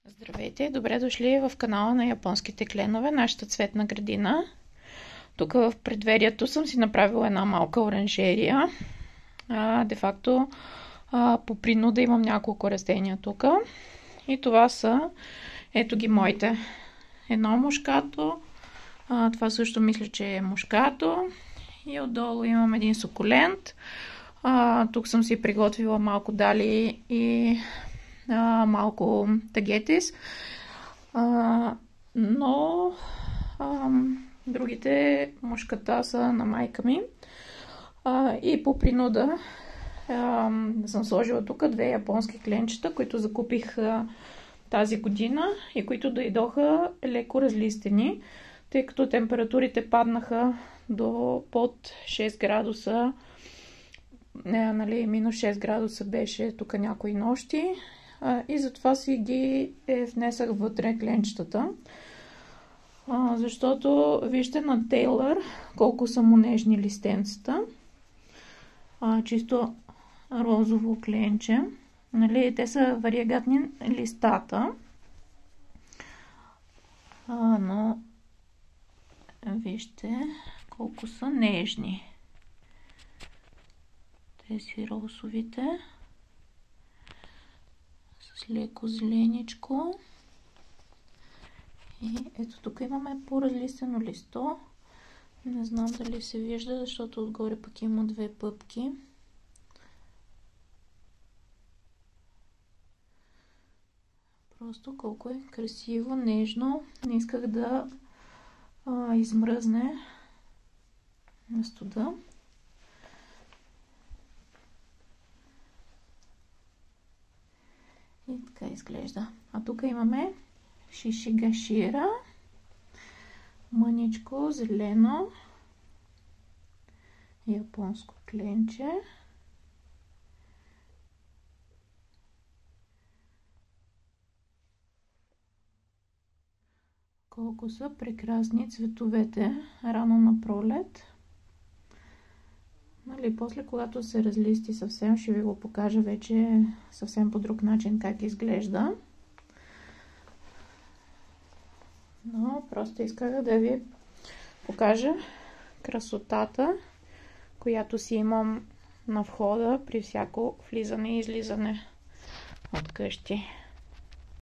Здравейте, добре дошли в канала на японските кленове, нашата цветна градина. Тук в предверието съм си направила една малка оранжерия. Де-факто по принуда имам няколко растения тук. И това са, ето ги моите. Едно мушкато, това също мисля, че е мушкато. И отдолу имам един сукулент. Тук съм си приготвила малко дали и малко тагетис, но другите мушката са на майка ми. И по принуда съм сложила тук две японски кленчета, които закупих тази година и които дойдоха леко разлистени, тъй като температурите паднаха до под 6 градуса. Минус 6 градуса беше тук някои нощи. И затова си ги внесах вътре кленчетата. Защото вижте на Тейлър колко са му нежни листенцата. Чисто розово кленче. Те са вариегатни листата. Но вижте колко са нежни. Тези розовите. С леко зеленичко. И ето тук имаме по-разлистено листо. Не знам дали се вижда, защото отгоре пък има две пъпки. Просто колко е красиво, нежно. Не исках да измръзне на студа. И така изглежда. А тук имаме шишигашира, мъничко зелено, японско кленче. Колко са прекрасни цветовете рано на пролет. После, когато се разлисти съвсем, ще ви го покажа вече съвсем по друг начин как изглежда. Но просто исках да ви покажа красотата, която си имам на входа при всяко влизане и излизане от къщи.